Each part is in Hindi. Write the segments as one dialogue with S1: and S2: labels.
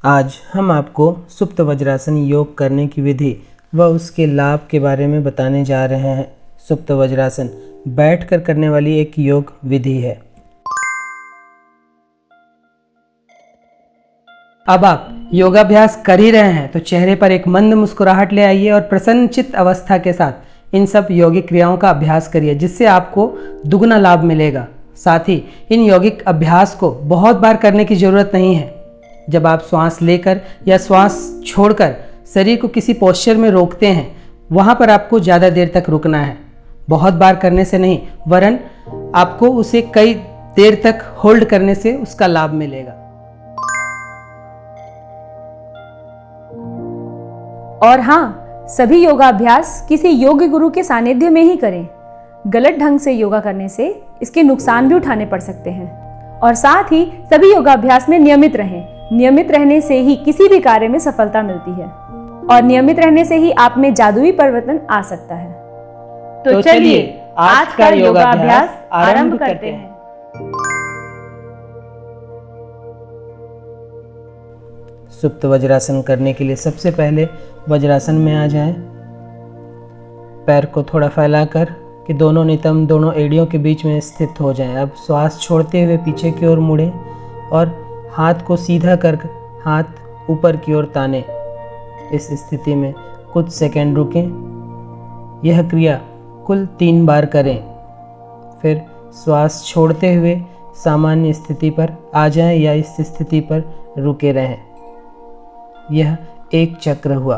S1: आज हम आपको सुप्त वज्रासन योग करने की विधि व उसके लाभ के बारे में बताने जा रहे हैं। सुप्त वज्रासन बैठकर करने वाली एक योग विधि है। अब आप योगाभ्यास कर ही रहे हैं तो चेहरे पर एक मंद मुस्कुराहट ले आइए और प्रसन्नचित्त अवस्था के साथ इन सब यौगिक क्रियाओं का अभ्यास करिए, जिससे आपको दुगना लाभ मिलेगा। साथ ही इन यौगिक अभ्यास को बहुत बार करने की ज़रूरत नहीं है। जब आप श्वास लेकर या श्वास छोड़कर शरीर को किसी पोस्चर में रोकते हैं, वहाँ पर आपको ज़्यादा देर तक रुकना है। बहुत बार करने से नहीं, वरन आपको उसे कई देर तक होल्ड करने से उसका लाभ मिलेगा।
S2: और हाँ, सभी योगाभ्यास किसी योग्य गुरु के सानिध्य में ही करें। गलत ढंग से योगा करने से इसके नुकसान भी उठाने पड़ सकते हैं। और साथ ही सभी योगाभ्यास में नियमित रहें। नियमित रहने से ही किसी भी कार्य में सफलता मिलती है और नियमित रहने से ही आप में जादुई परिवर्तन आ सकता है। तो चलिए आज का योगाभ्यास आरंभ करते हैं।
S1: सुप्त वज्रासन करने के लिए सबसे पहले वज्रासन में आ जाएं। पैर को थोड़ा फैलाकर कि दोनों नितंब दोनों एड़ियों के बीच में स्थित हो जाएं। अब श्वास छोड़ते हुए पीछे की ओर मुड़ें और हाथ को सीधा कर हाथ ऊपर की ओर ताने। इस स्थिति में कुछ सेकंड रुकें। यह क्रिया कुल 3 बार करें। फिर श्वास छोड़ते हुए सामान्य स्थिति पर आ जाएं या इस स्थिति पर रुके रहें। यह एक चक्र हुआ।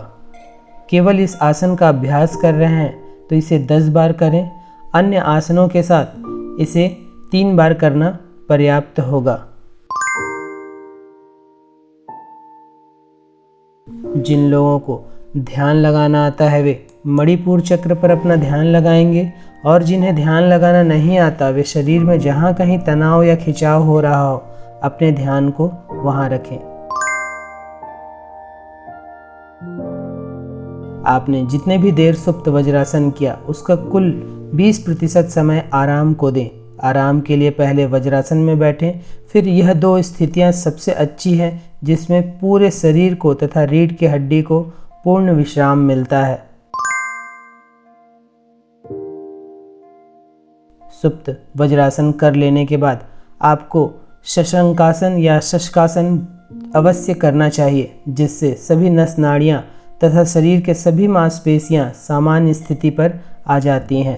S1: केवल इस आसन का अभ्यास कर रहे हैं तो इसे 10 बार करें। अन्य आसनों के साथ इसे 3 बार करना पर्याप्त होगा। जिन लोगों को ध्यान लगाना आता है वे मणिपुर चक्र पर अपना ध्यान लगाएंगे, और जिन्हें ध्यान लगाना नहीं आता वे शरीर में जहाँ कहीं तनाव या खिंचाव हो रहा हो अपने ध्यान को वहाँ रखें। आपने जितने भी देर सुप्त वज्रासन किया उसका कुल 20% समय आराम को दें। आराम के लिए पहले वज्रासन में बैठें। फिर यह 2 स्थितियां सबसे अच्छी हैं जिसमें पूरे शरीर को तथा रीढ़ की हड्डी को पूर्ण विश्राम मिलता है। सुप्त वज्रासन कर लेने के बाद आपको शशंकासन या शशकासन अवश्य करना चाहिए, जिससे सभी नस नाड़ियाँ तथा शरीर के सभी मांसपेशियाँ सामान्य स्थिति पर आ जाती हैं।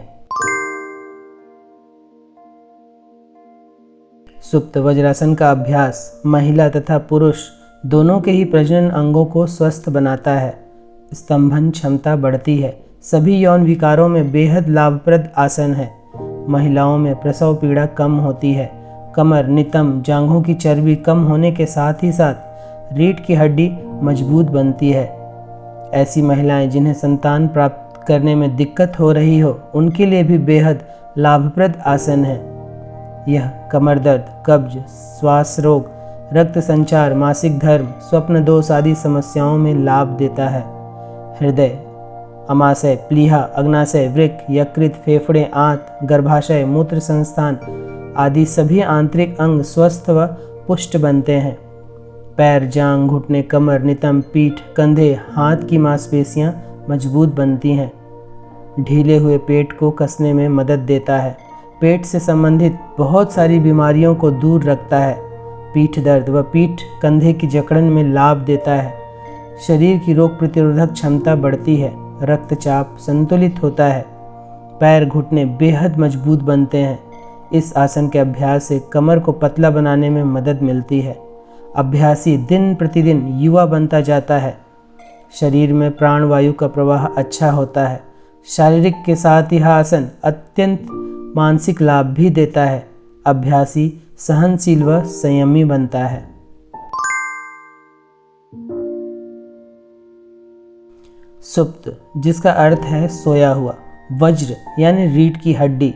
S1: सुप्त वज्रासन का अभ्यास महिला तथा पुरुष दोनों के ही प्रजनन अंगों को स्वस्थ बनाता है। स्तंभन क्षमता बढ़ती है। सभी यौन विकारों में बेहद लाभप्रद आसन है। महिलाओं में प्रसव पीड़ा कम होती है। कमर, नितंब, जांघों की चर्बी कम होने के साथ ही साथ रीढ़ की हड्डी मजबूत बनती है। ऐसी महिलाएं जिन्हें संतान प्राप्त करने में दिक्कत हो रही हो, उनके लिए भी बेहद लाभप्रद आसन है। यह कमर दर्द, कब्ज, श्वास रोग, रक्त संचार, मासिक धर्म, स्वप्न दोष आदि समस्याओं में लाभ देता है। हृदय, अमाशय, प्लीहा, अग्नाशय, वृक्क, यकृत, फेफड़े, आंत, गर्भाशय, मूत्र संस्थान आदि सभी आंतरिक अंग स्वस्थ व पुष्ट बनते हैं। पैर, जांघ, घुटने, कमर, नितंब, पीठ, कंधे, हाथ की मांसपेशियां मजबूत बनती हैं। ढीले हुए पेट को कसने में मदद देता है। पेट से संबंधित बहुत सारी बीमारियों को दूर रखता है। पीठ दर्द व पीठ कंधे की जकड़न में लाभ देता है। शरीर की रोग प्रतिरोधक क्षमता बढ़ती है। रक्तचाप संतुलित होता है। पैर, घुटने बेहद मजबूत बनते हैं। इस आसन के अभ्यास से कमर को पतला बनाने में मदद मिलती है। अभ्यासी दिन प्रतिदिन युवा बनता जाता है। शरीर में प्राणवायु का प्रवाह अच्छा होता है। शारीरिक के साथ यह आसन अत्यंत मानसिक लाभ भी देता है। अभ्यासी सहनशील व संयमी बनता है। सुप्त, जिसका अर्थ है सोया हुआ। वज्र यानी रीढ़ की हड्डी।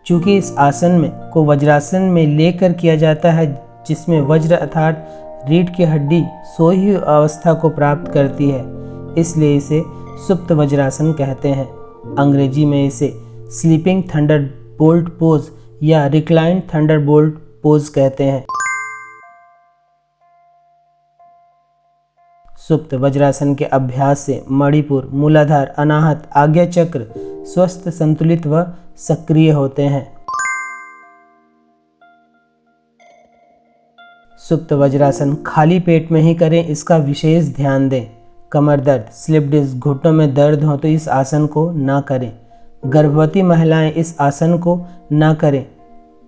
S1: चूंकि इस आसन में को वज्रासन में लेकर किया जाता है, जिसमें वज्र अर्थात रीढ़ की हड्डी सोई हुई अवस्था को प्राप्त करती है, इसलिए इसे सुप्त वज्रासन कहते हैं। अंग्रेजी में इसे स्लीपिंग थंडर बोल्ट पोज या रिक्लाइंड थंडर बोल्ट पोज कहते हैं। सुप्त वज्रासन के अभ्यास से मणिपुर, मूलाधार, अनाहत, आज्ञा चक्र स्वस्थ, संतुलित व सक्रिय होते हैं। सुप्त वज्रासन खाली पेट में ही करें, इसका विशेष ध्यान दें। कमर दर्द, स्लिप डिस्क, घुटनों में दर्द हो तो इस आसन को ना करें। गर्भवती महिलाएं इस आसन को ना करें।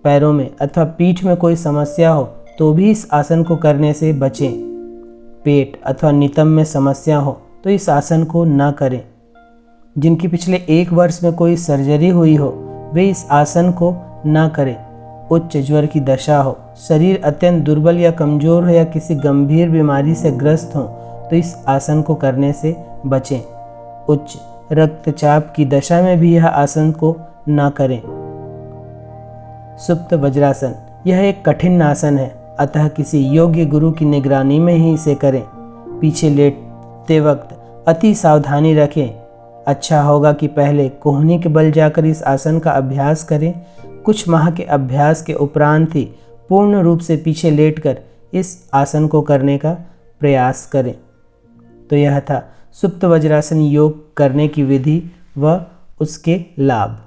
S1: पैरों में अथवा पीठ में कोई समस्या हो तो भी इस आसन को करने से बचें। पेट अथवा नितंब में समस्या हो तो इस आसन को ना करें। जिनकी पिछले 1 वर्ष में कोई सर्जरी हुई हो वे इस आसन को ना करें। उच्च ज्वर की दशा हो, शरीर अत्यंत दुर्बल या कमजोर हो या किसी गंभीर बीमारी से ग्रस्त हो तो इस आसन को करने से बचें। उच्च रक्तचाप की दशा में भी यह आसन को ना करें। सुप्त वज्रासन यह एक कठिन आसन है, अतः किसी योग्य गुरु की निगरानी में ही इसे करें। पीछे लेटते वक्त अति सावधानी रखें। अच्छा होगा कि पहले कोहनी के बल जाकर इस आसन का अभ्यास करें। कुछ माह के अभ्यास के उपरांत ही पूर्ण रूप से पीछे लेटकर इस आसन को करने का प्रयास करें। तो यह था सुप्त वज्रासन योग करने की विधि व उसके लाभ।